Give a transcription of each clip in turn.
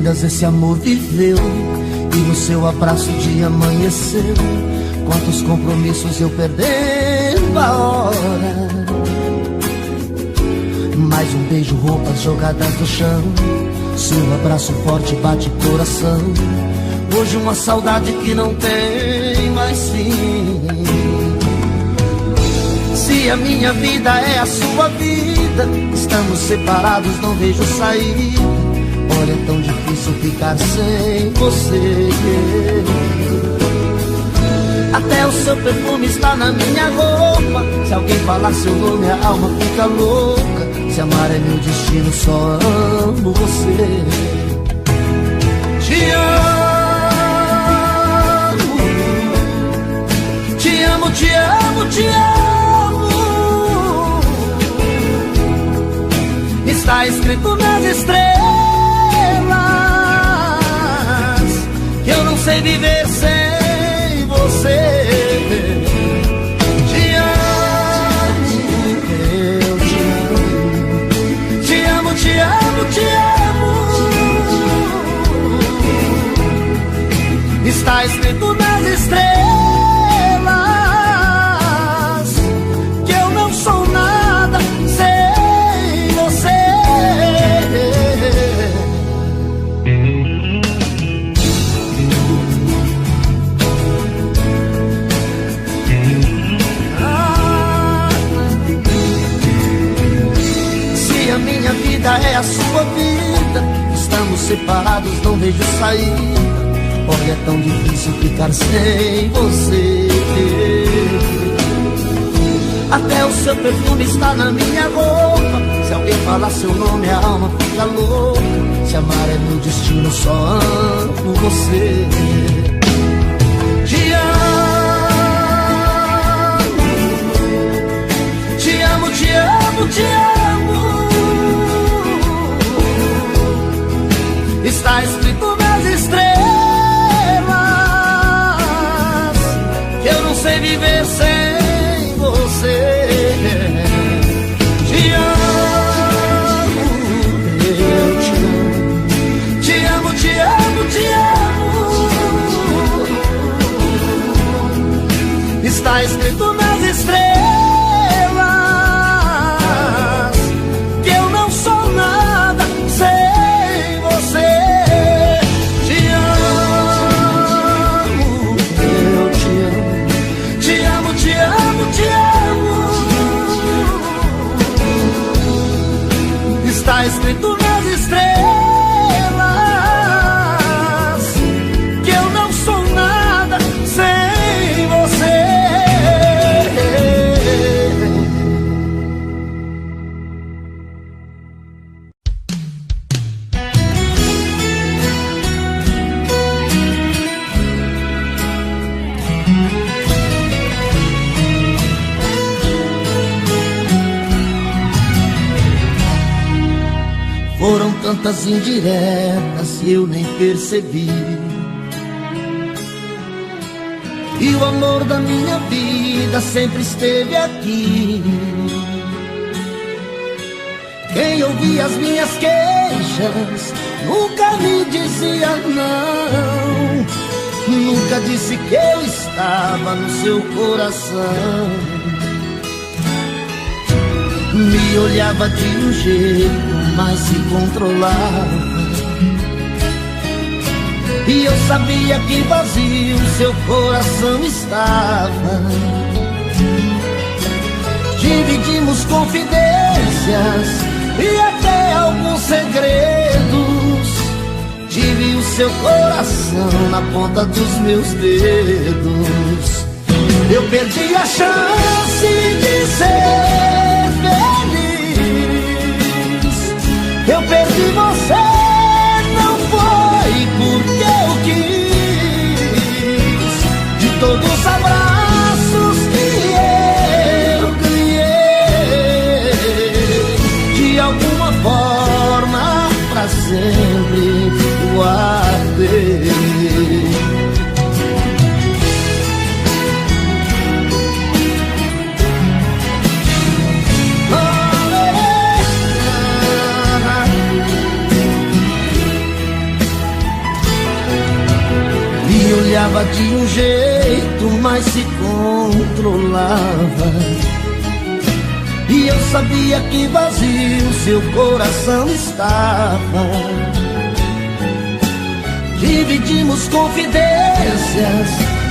vidas esse amor viveu, e no seu abraço o dia amanheceu. Quantos compromissos eu perdendo a hora. Mais um beijo, roupas jogadas no chão, seu abraço forte bate coração. Hoje uma saudade que não tem mais fim. Se a minha vida é a sua vida, estamos separados, não vejo saída. Olha, é tão difícil ficar sem você. Até o seu perfume está na minha roupa. Se alguém falar seu nome, a alma fica louca. Se amar é meu destino, só amo você. Te amo, te amo, te amo, te amo. Está escrito nas estrelas que eu não sei viver sem você. Te amo, eu te amo. Te amo, te amo, te amo. Está escrito nas estrelas que eu não sou nada sem você. Se a minha vida é a sua vida, estamos separados, não vejo saída. Olha, é tão difícil ficar sem você. Até o seu perfume está na minha roupa. Se alguém falar seu nome, a alma fica louca. Se amar é meu destino, só amo você. Te amo, te amo, te amo, te amo. Está escrito nas estrelas que eu não sei viver sem você. Te amo, eu te amo. Te amo, te amo, te amo. Está escrito nas estrelas que eu não sou nada sem você. Te amo, eu te amo. Te amo, te amo, te amo. Está escrito nas estrelas que eu não sou nada sem você. Foram tantas indiretas e eu nem percebi. E o amor da minha vida sempre esteve aqui. Quem ouvia as minhas queixas nunca me dizia não. Nunca disse que eu estava no seu coração. Me olhava de um jeito, mas se controlava. E eu sabia que vazio seu coração estava. Dividimos confidências e até alguns segredos. Tive o seu coração na ponta dos meus dedos. Eu perdi a chance de ser feliz. Eu perdi você, não foi porque eu quis. De todos os abraços que eu ganhei, de alguma forma pra sempre guardei. amava de um jeito, mas se controlava. E eu sabia que vazio seu coração estava. Dividimos confidências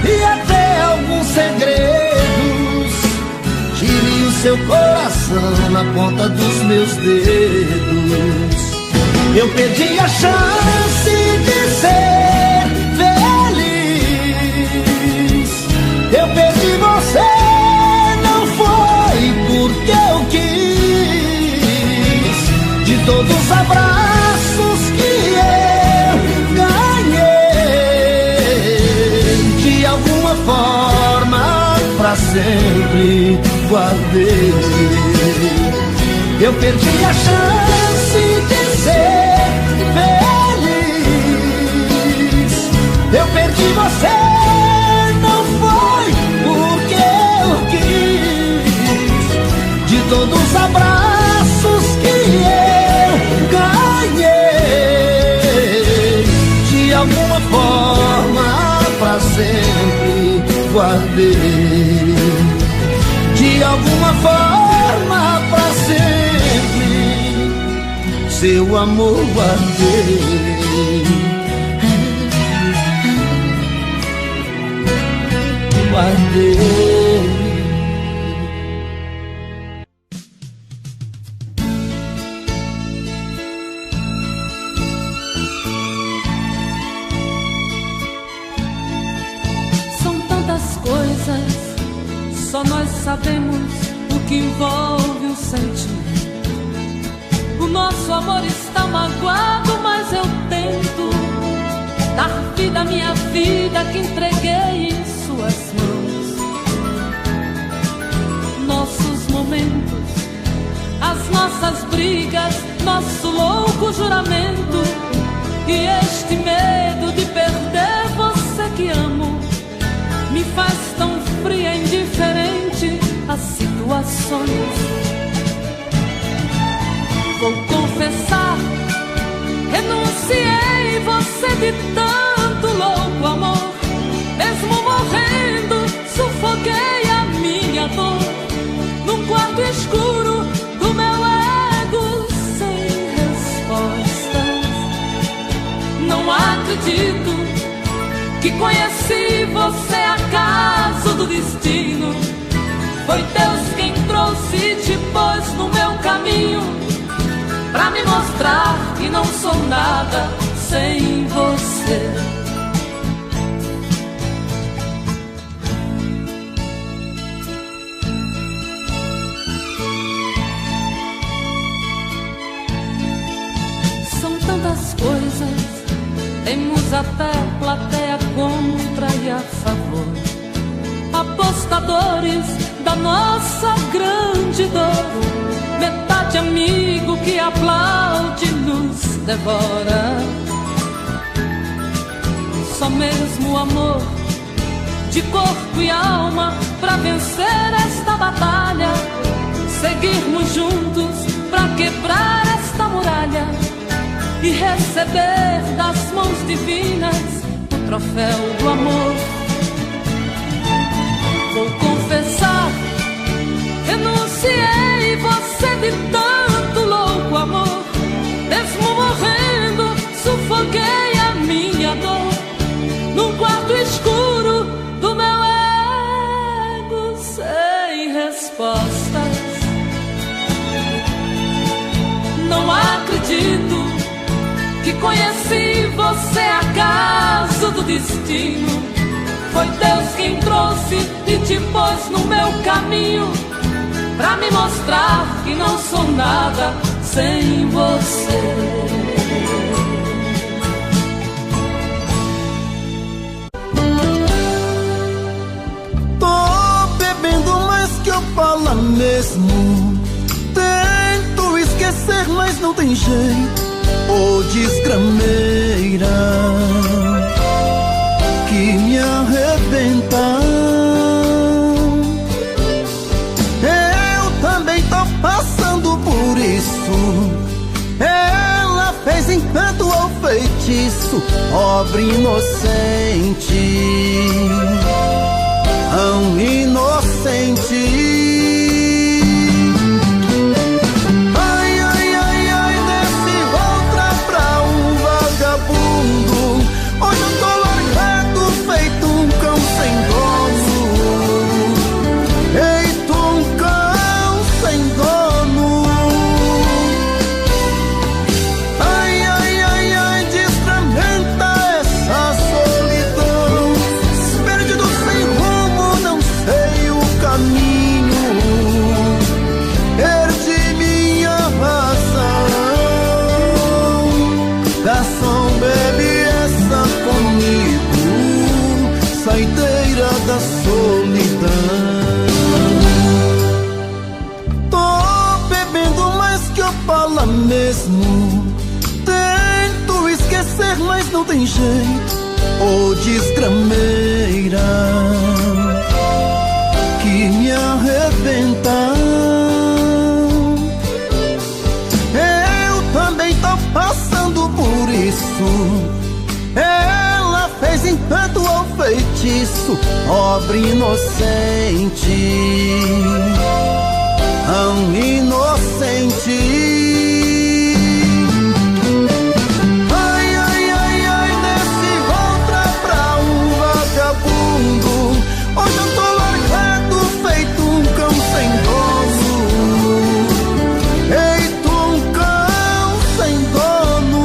e até alguns segredos. Tive o seu coração na ponta dos meus dedos. Eu perdi a chance de ser feliz. Eu perdi você, não foi porque eu quis. De todos os abraços que eu ganhei, de alguma forma pra sempre guardei. Eu perdi a chance de ser feliz. Eu perdi você, não foi porque eu quis. De todos os abraços que eu ganhei, de alguma forma pra sempre guardei. De alguma forma pra sempre seu amor guardei. Guardei. São tantas coisas, só nós sabemos o que envolve o sentimento. O nosso amor está magoado, mas eu tento dar vida à minha vida que entreguei em suas mãos. Nossos momentos, as nossas brigas, nosso louco juramento e este medo de perder você que amo me faz tão fria e indiferente às situações. Vou confessar, renunciei você de tanto louco amor. Mesmo morrendo, sufoquei a minha dor num quarto escuro do meu ego sem respostas. Não acredito que conheci você acaso do destino. Foi Deus quem trouxe e te pôs no meu caminho, pra me mostrar que não sou nada sem você. São tantas coisas, temos até plateia contra e a favor, apostadores da nossa grande dor, metade amigo que aplaude nos devora. Só mesmo o amor de corpo e alma pra vencer esta batalha, seguirmos juntos pra quebrar esta muralha e receber das mãos divinas o troféu do amor. Vou confessar, renunciei você de tanto louco amor. Mesmo morrendo, sufoquei a minha dor num quarto escuro do meu ego sem respostas. Não acredito que conheci você acaso do destino. Foi Deus quem trouxe e te pôs no meu caminho, pra me mostrar que não sou nada sem você. Tô bebendo mais que eu falo mesmo. Tento esquecer, mas não tem jeito. Ô desgrameira que me arrebenta. Eu também tô passando por isso. Ela fez encanto ao feitiço. feitiço, pobre inocente, tão inocente. Saideira da solidão. Tô bebendo mais que eu falo mesmo. Tento esquecer, mas não tem jeito. Ô desgrameira que me arrebenta. Eu também tô passando por isso. Ela fez encanto ao feitiço, pobre inocente, tão inocente. Ai, ai, ai, ai, desse outra pra um vagabundo. Hoje eu tô largado, feito um cão sem dono. Feito um cão sem dono.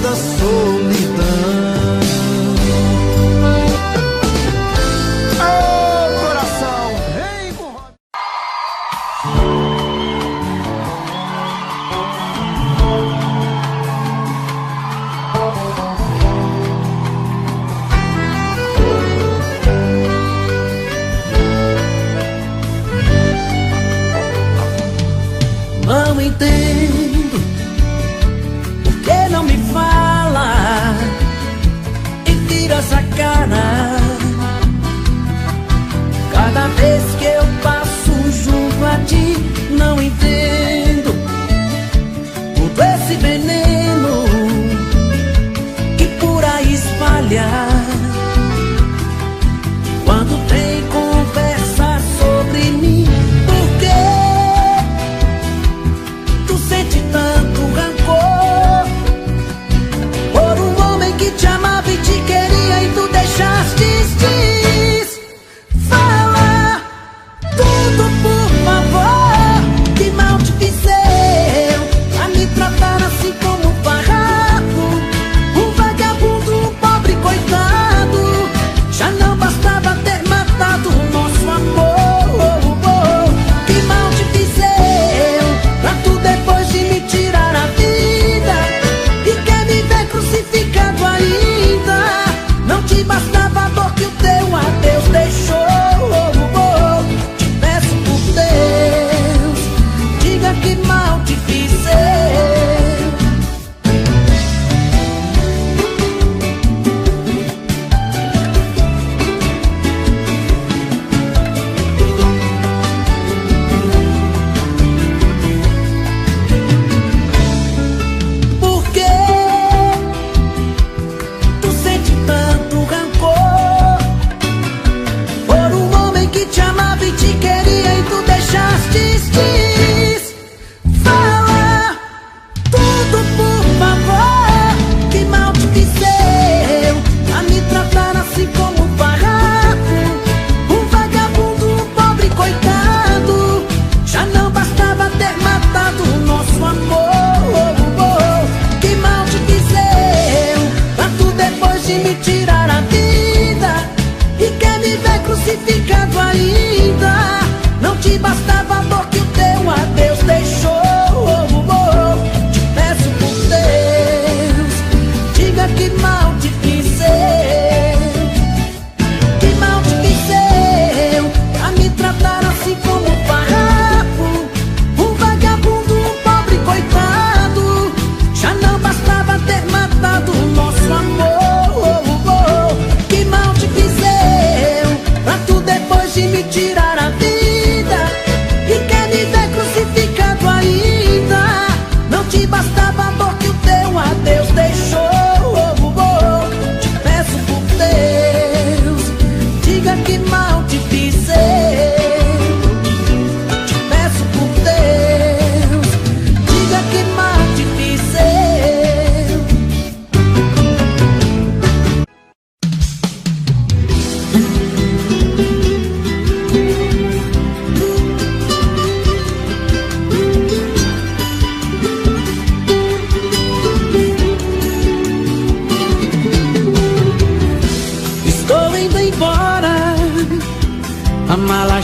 Da solidão. Oh, coração, vem com não entendo por que não me fala e vira essa cara. Cada vez que eu passo junto a ti, não entendo todo esse veneno que por aí espalha. Quando tem conversa sobre mim, por que tu sente tanto rancor por um homem que te amava e te queria e tu deixaste? Fala tudo, por favor. Que mal te fiz eu a me tratar assim como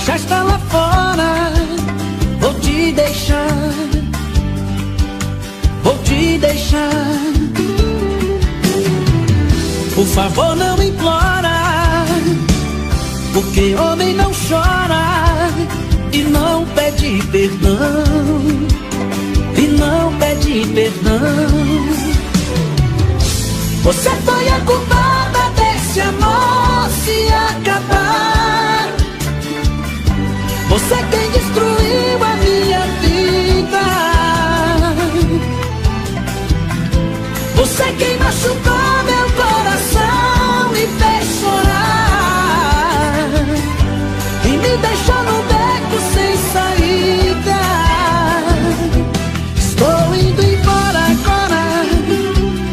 já está lá fora. Vou te deixar, vou te deixar. Por favor, não implora, porque homem não chora e não pede perdão, e não pede perdão. Você foi a culpada desse amor se acabar. Você quem destruiu a minha vida. Você quem machucou meu coração e fez chorar e me deixou no beco sem saída. Estou indo embora agora.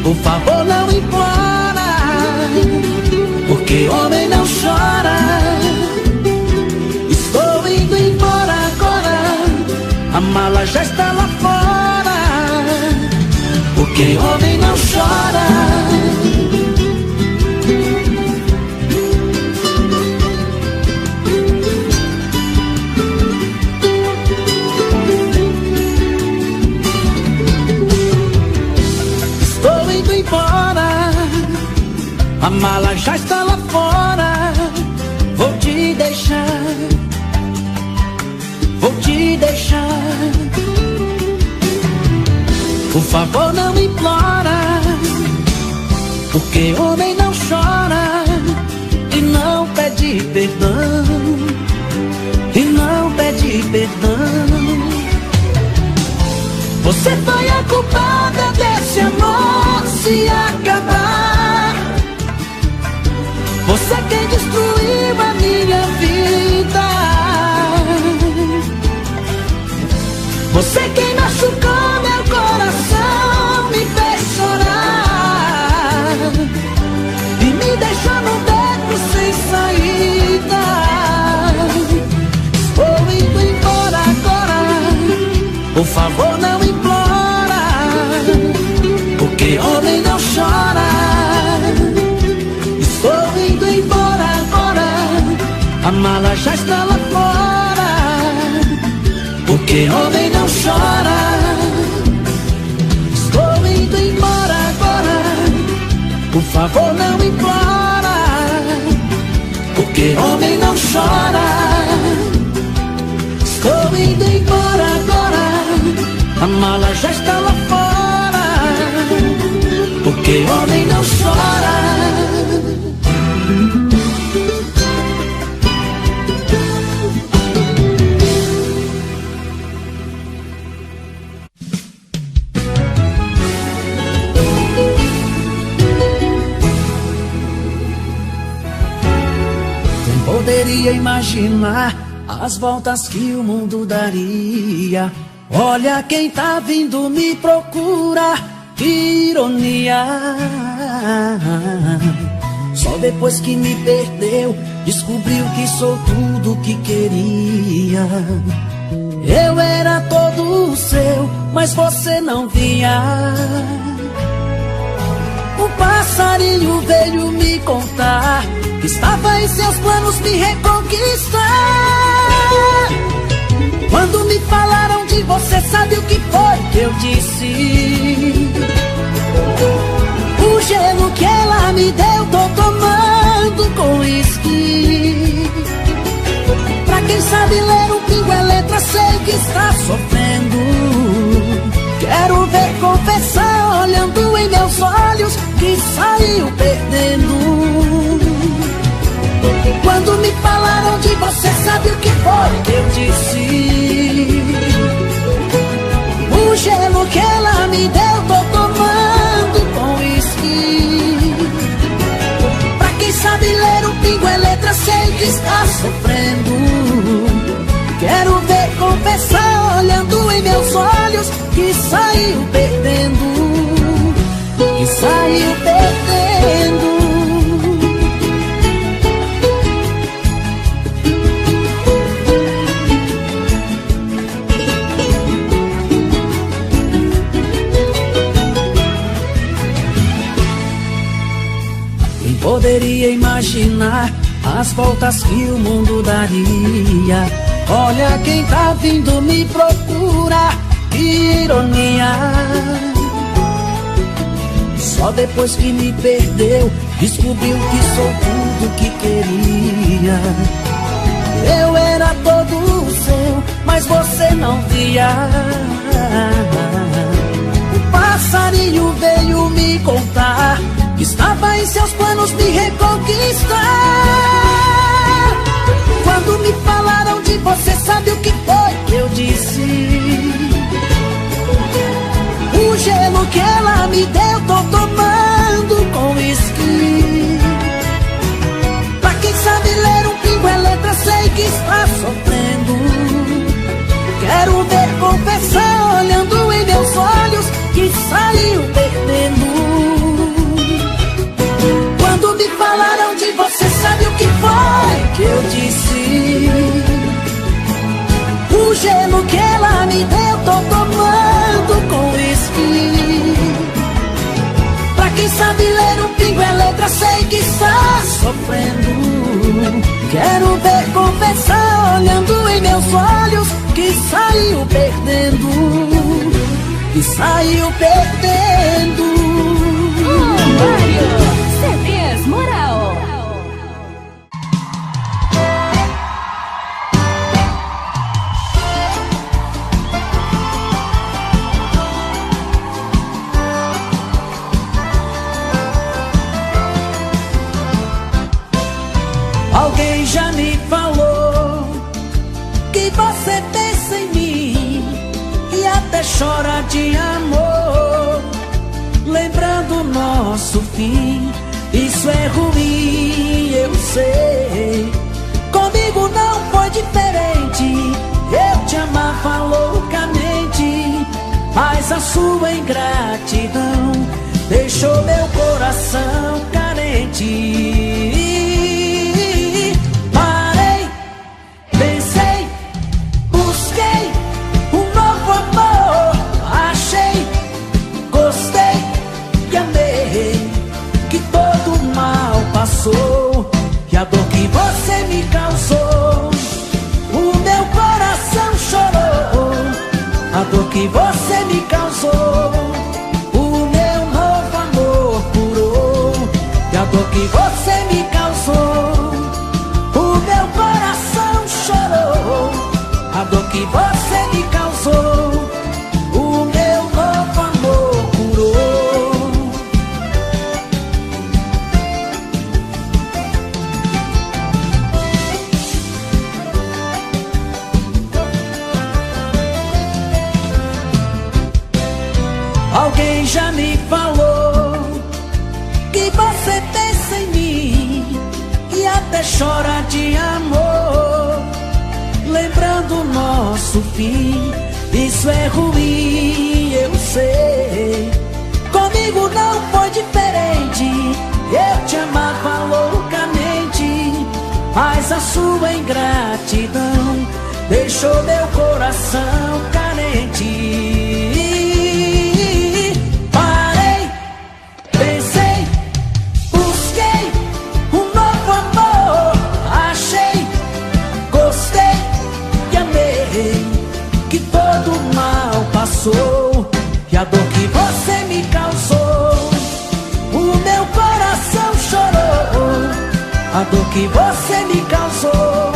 Por favor, não implora, porque homem não chora. Estou indo embora agora. A mala já está lá fora, porque homem não chora. Estou indo embora. A mala já está lá fora. Vou te deixar, vou te deixar. Por favor, não implora, porque homem não chora e não pede perdão, e não pede perdão. Você foi a culpada desse amor se acabar. Você quem destruiu a minha vida. Você quem machucou meu coração, me fez chorar e me deixou no beco sem saída. Estou indo embora agora. Por favor, não implora, porque homem não chora. Estou indo embora agora. A mala já está lá fora, porque homem não chora. Estou indo embora agora. Por favor, não implora, porque homem não chora. Estou indo embora agora. A mala já está lá fora, porque homem não chora. Poderia imaginar as voltas que o mundo daria. Olha quem tá vindo me procurar, que ironia. Só depois que me perdeu, descobriu que sou tudo que queria. Eu era todo seu, mas você não via. Um passarinho veio me contar que estava em seus planos me reconquistar. Quando me falaram de você, sabe o que foi que eu disse? O gelo que ela me deu, tô tomando com uísque. Pra quem sabe ler um pingo é letra, sei que está sofrendo. Quero ver confessar, olhando em meus olhos, que saiu perdendo. Quando me falaram de você, sabe o que foi que eu disse? O gelo que ela me deu, tô tomando com uísque. Pra quem sabe ler um pingo é letra, sei que está sofrendo. Quero ver confessar, olhando em meus olhos, que saiu perdendo, que saiu perdendo. Quem poderia imaginar as voltas que o mundo daria. Olha quem tá vindo me procurar, que ironia. Só depois que me perdeu, descobriu que sou tudo que queria. Eu era todo seu, mas você não via. O passarinho veio me contar que estava em seus planos me reconquistar. Quando me falaram de você, sabe o que foi que eu disse? O gelo que ela me deu, tô tomando com uísque. Pra quem sabe ler um pingo é letra, sei que está sofrendo. Quero ver confessar, olhando em meus olhos, que saiu perdendo. Quando me falaram de você, sabe o que foi que eu disse? O gelo que ela me deu, tô tomando com uísque. Pra quem sabe ler um pingo é letra, sei que está sofrendo. Quero ver confessar, olhando em meus olhos, que saiu perdendo. Que saiu perdendo. Mário, CDs Moral. Alguém já me falou que você pensa em mim e até chora de amor, lembrando o nosso fim. Isso é ruim, eu sei. Comigo não foi diferente. Eu te amava loucamente, mas a sua ingratidão deixou meu coração carente. E a dor que você me causou, o meu coração chorou. A dor que você me causou, o meu novo amor curou. E a dor que você me causou, o meu coração chorou. A dor que você me causou, o meu novo amor curou. Alguém já me falou que você pensa em mim e até chora de amor, lembrando o nosso fim. Isso é ruim, eu sei. Comigo não foi diferente. Eu te amava loucamente, mas a sua ingratidão deixou meu coração carente. E a dor que você me causou, o meu coração chorou. A dor que você me causou,